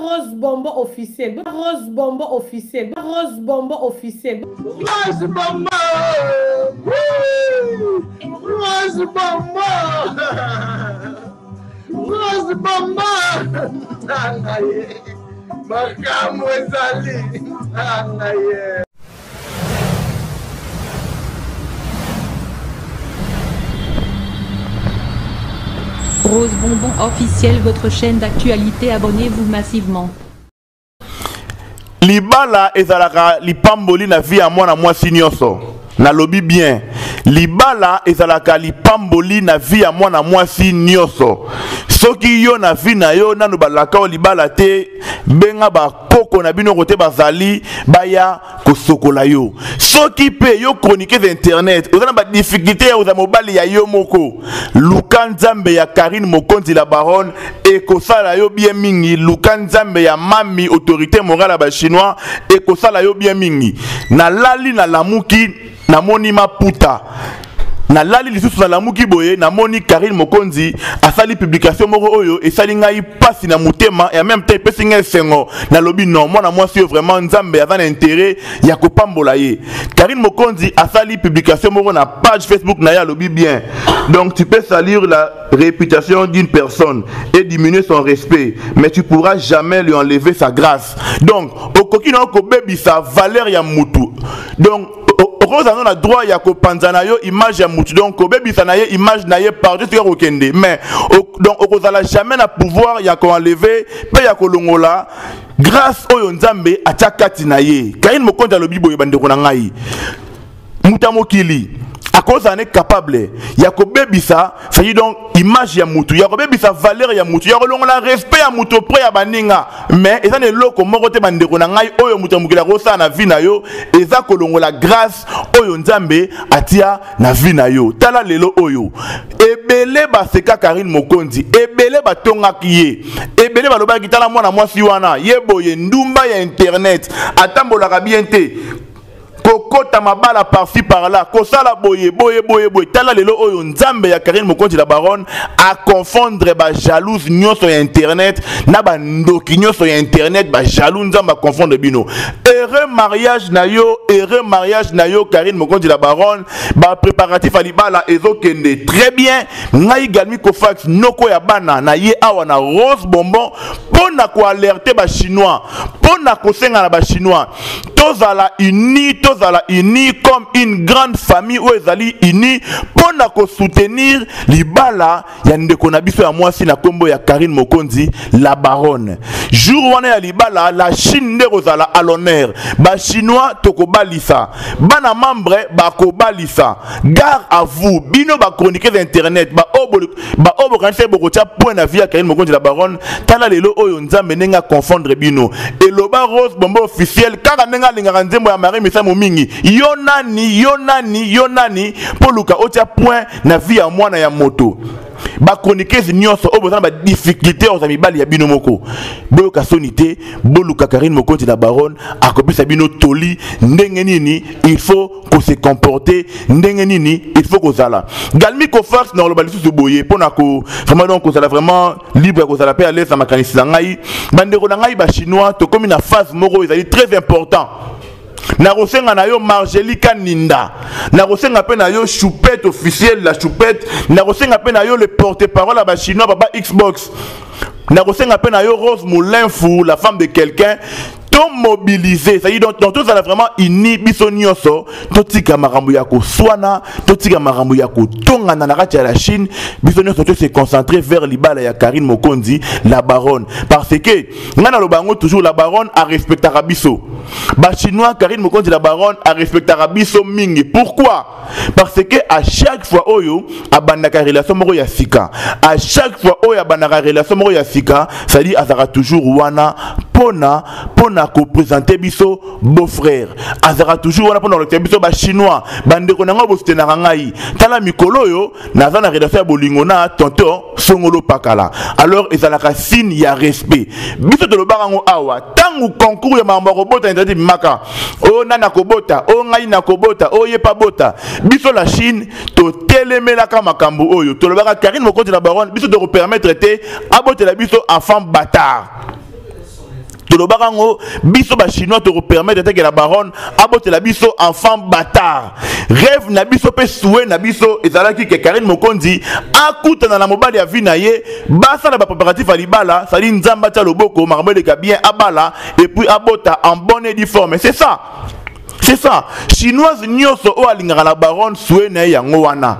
Rose Bombo officiel. Rose Bombo officiel. Rose Bombo officiel. Rose Bombo. Rose Bombo. Rose Bombo. Makamu ezali. Rose Bonbon officiel, votre chaîne d'actualité, abonnez-vous massivement. Libala ezalaka lipamboli na vie ya mwana mwasi nyonso. Na lobi bien. Libala ezalaka lipamboli na vie ya mwana mwasi nyonso. Soki yo na vie na yo nanu balaka o libala te benga ba koko na bino kote bazali baya kosokola yo. Soki pe yo chroniquer internet, ozana ba difficulté ya mobali ya yo moko. Luka Nzambe ya Karine Mokonzi la baronne e kosala yo bien mingi. Luka Nzambe ya mami autorité morale ba chinois e kosala yo bien mingi. Na lali na lamuki na moni maputa. Na lali lisusu na lamuki boye na moni Karine Mokonzi asali publication moko oyo esali ngai pasi na mutema et en même temps pesi ngai sengo na lobi non mwana mwasi vraiment Nzambe azana intérêt ya kopambola ye. Karine Mokonzi asali publication moko na page Facebook na ya lobi bien. Donc tu peux salir la réputation d'une personne et diminuer son respect, mais tu pourras jamais lui enlever sa grâce. Donc okoki na ko bebisa valeur ya mutu. Donc Rose a droit ya ko panzana yo image ya mutu. Donc ko bebisa na ye image na ye par juste ko kende. Mais donc okozala jamais na pouvoir ya ko enlever pe ya ko longola grâce oyo Nzambe atakati na ye. Karine Mokonzi alobi boye bandeko na ngai. Mutamokili à cause on est capable ya ko bebisa ça dit donc image ya mutu ya ko bebisa valeur ya mutu ya ko longola respect ya mutu près ya baninga mais eza ne loko moko te bandeko na ngai oyo mutu mukila ko sa na vie na yo eza ko longola grâce oyo Nzambe atia na vie na yo tala lelo oyo ebele ba seka Karine Mokonzi ebele ba tongaki ye ebele ba loba kitala mwana mwasi wana yeboye ndumba ya internet atambola bien te kokota mabala par-ci par-là kosala boye tala lelo oyo Nzambe ya Karine Mokonzi la baronne a confondre ba jalouse nyonso ya internet na ba ndoki nyonso ya internet ba jaloux Nzambe a confondre bino heureux mariage na yo Karine Mokonzi la baronne ba préparatif à libala ezokende très bien ngai galmi ko fax noko ya bana na ye awa na Rose Bonbon pona ko alerter ba chinois pona ko senga na ba chinois tozala uni comme une grande famille où ezali uni pona ko soutenir libala ya ndeko na biso ya mwasi na kombo ya Karine Mokonzi la baronne jour wana ya libala la Chine ndezala à l'honneur ba chinois tokobalisa bana membre ba kobalisa gare à vous bino ba chroniquer d'internet ba obo kanise boko tia point na vie ya Karine Mokonzi la baronne tala lelo oyo Nzambe nenga confondre bino et loba Rose Bombo officiel kaka nenga lingaka nzembo ya Marie Misa Momingi yo nani poluka otia point na vie ya mwana ya moto ba chroniqueuse nyonso obozana ba difficulté aux amibali ya bino moko boyo kasonité boluka Karine Mokonzi la baronne akopesa bino toli ndenge nini il faut qu'on se comporter ndenge nini il faut kozala galmi ko force na loba lisusu boye pona ko vraiment donc kozala vraiment libre kozala pe à l'aise na makanisi na ngai bandeko na ngai ba chinois to komi na phase moko ezali très important na rosenga na yo Margelika Ninda na rosenga pe na yo choupette officielle la choupette na rosenga pe na yo le porte-parole à ba chinois baba Xbox na rosenga pe na yo Rose Moulin Fou la femme de quelqu'un to mobiliser ça dit donc tous ça vraiment ini biso nyonso totika makambo ya ko swana totika makambo ya ko tonga na kati ya la Chine biso nyonso to se concentrer vers libala ya Karine Mokonzi la baronne parce que ngana lo bango toujours la baronne a respecter biso ba chinois Karine Mokonzi la baronne a respecter biso mingi pourquoi parce que à chaque fois oyo abandaka relation moko ya sika à chaque fois oyo abandaka relation moko ya sika ça dit azara toujours wana pona ko présenter biso beau-frère azara toujours wana pona ko biso ba chinois bandeko nanga bo soutenir ngai tala mikolo yo naza na relation ya bolingo na tonton songolo pakala alors ezalaka signe ya respect biso to lobaka ngo awa tangu concours ya mambo robota interdit maka o nana kobota o ngai na kobota o yepa bota biso la Chine to telemelaka makambo oyo to lobaka Karine Mokonzi la baronne biso to permettre te abotela biso enfant bâtard Tolobarango, biso ba chinois te permettre de que la baronne abote la biso enfant bâtard. Rêve na biso pe souhait na biso ezalaki que Karine Mokonzi akuta na la mobali ya vinaye basa na ba préparatif à libala, ça dit nzamba tia loboko marmele ka bien abala et puis abota en bonne et due forme. C'est ça. C'est ça. Chinoise nyoso o alingara la baronne souhait na yango wana.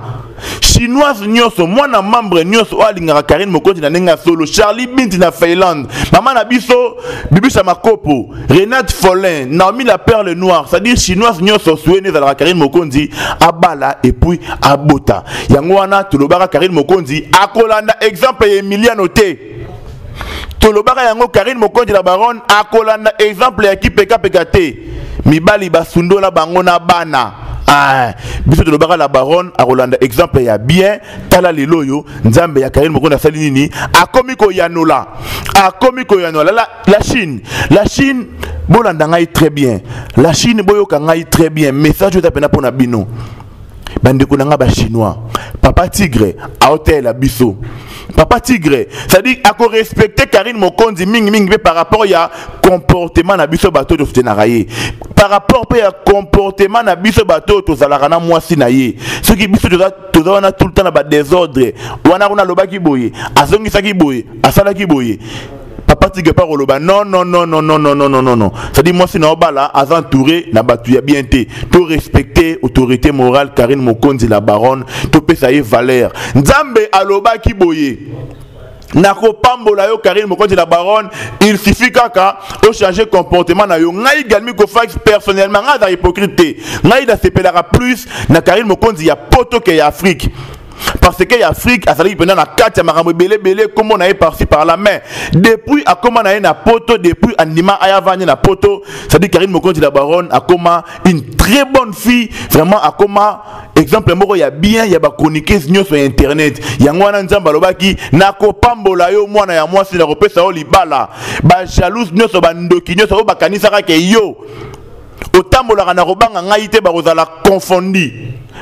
Chinoise nyoso mwana membre nyoso o alingara Karine Mokonzi na nenga solo Charlie Binti na Finlande maman na biso Bibisha Makopo Renate Follin Naomi la perle noire c'est-à-dire chinoise nyoso souene za la Karine Mokonzi abala et puis abota yango wana tolobaka Karine Mokonzi akolanda exemple Emiliano te tolobaka yango Karine Mokonzi la baronne akolanda exemple ya kipeka te mibali basundola bango na bana. Ah, biso de l'obara la baronne a Rolanda exemple ya bien tala liloyo nzambe ya Karine Mokonzi asali nini akomiko yanola la Chine bolanda ngai très bien la Chine boyoka ngai très bien message yo tapena pona bino bandeko nanga ba chinois papa tigre a hôtel la biso papa tigre ça dit à respecter Karine Mokonzi mingi par rapport ya comportement na biso bato de soutenaraye par rapport à comportement na biso bato to zalaka na mwasi na ye ce qui biso to wana tout le temps na ba désordre wana kuna lobaki boye azongisa ki boye asala ki boye papa tigre pas roloba non ça dit moi si na obala az entouré na batu ya bien te to respecter autorité morale Karine Mokonzi la baronne to pesa ye valeur nzambe aloba ki boye Nako pambola yo Karine Mokonzi la baronne, il suffit kaka au changer comportement na yo. Ngai galmi ko fax personnellement nga da hypocrite. Ngai da sepelara plus na Karine Mokonzi ya poto ke ya Afrique. Parce que l'Afrique a sali pendant la 4 marambo belé comme on a par-ci par la main depuis à comment on a na poto depuis anima aya vanye na poto ça dit Karine Mokonzi la baronne a comment une très bonne fille vraiment a comment exemple moko ya bien ya ba chroniquer sur internet yango wana nzamba lobaki nako pambola yo mwana ya mwasi na kopesa o libala ba jalouse nyoso ba ndoki nyoso ba kanisa ka ke yo otambola na robanga ngai te ba kozala confondi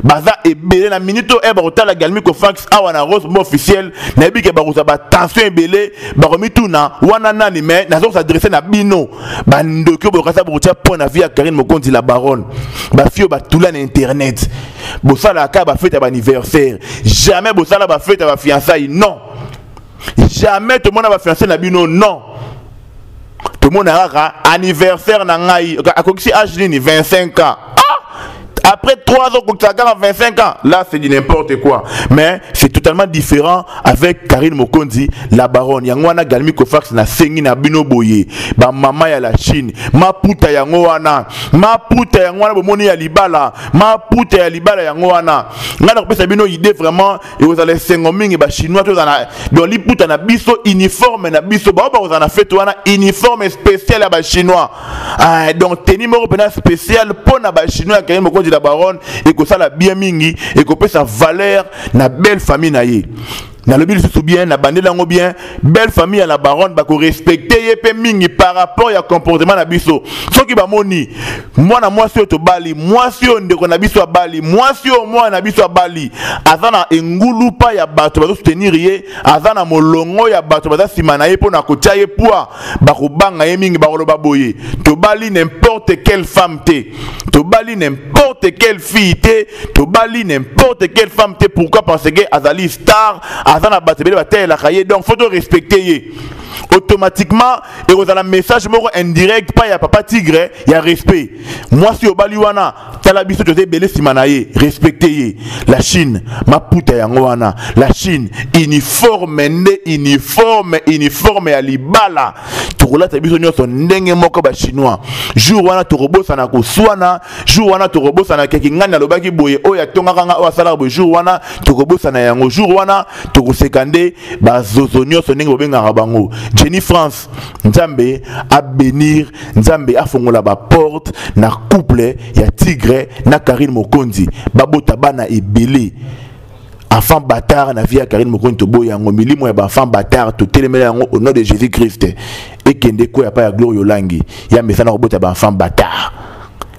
baza ebele na minute e ba kotala galmi ko fax awa na rose mo officiel na bi ke ba kozaba ba tension ebele ba komituna wana nani mais na zo s'adresser na bino ba ndoki bo kasa bo tia point na vie ya Karine Mokonzi la baronne ba fio ba tula na internet bo sala ka ba fête ba anniversaire jamais bo sala ba fête ba fiançailles non jamais tout le monde va fiançailles na bino non. Tout le monde a anniversaire na ngai a kokisi âge ni 25 ans. Après 3 ans, 25 ans, là c'est du n'importe quoi. Mais c'est totalement différent avec Karine Mokonzi, la baronne. Yangwana galmi kofax na sengi na bino boye. Ba mama ya la Chine. Ma puta yangwana. Ma puta yangwana bomoni ya libala. Ma puta ya libala yangwana. Ngana kopesa bino idée vraiment et vous allez sengomingi ba chinois to na donc li puta na biso uniforme na biso ba ba vous en a fait wana uniforme spécial ya ba chinois. Ah donc tenir numéro pénal spécial pour na ba chinois Karine Mokonzi la baronne et que ça la bien mingi et que peut sa valeur na belle famille na ye na le bil sous bien na bandé lango bien belle famille à la baronne ba ko respecter ye mingi par rapport ya comportement na biso so ki ba moni moi na moi to bali moi si on de ko na biso bali moi si au moi na biso bali azana engulu pa ya bato ba soutenir ye azana molongo ya bato ba simana ye pona ko tia ye poa ba ko banga ye mingi ba ko loba boye to bali n'importe quelle femme te to bali n'importe quelle fille te to bali n'importe quelle femme te pourquoi parce que azali star azana batebele batela kaye donc faut respecter ye automatiquement et vous avez un message moro indirect pas ya papa tigre ya respect moi si obali wana tala biso to bele simanaye respecter ye la Chine ma puta yango wana la Chine uniforme ya libala tokola ta biso nyoso ndenge moko ba chinois jour wana to robosa na ko swana jour wana to robosa na keki ngana lobaki boye oya tongaka nga o sala bo jour wana to robosa na yango jour wana to ko sekande ba zozo nyoso ndenge bobenga bango Jenny France nzambe a bénir nzambe a fongola ba porte na couple ya Tigre na Karine Mokonzi babota bana ebele enfant bâtard na vie ya Karine Mokonzi to boya ngo milimo ya ba enfant bâtard to telemela yango au nom de Jésus Christ et kende ko ya pa ya gloire yolangi ya mesana ko bota ba enfant bâtard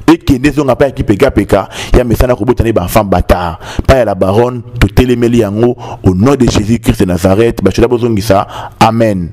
et kende zonga pa ki peka ya mesana ko bota ne ba enfant bâtard pa ya la baronne to telemeli yango au nom de Jésus Christ de Nazareth ba chola bozongisa amen.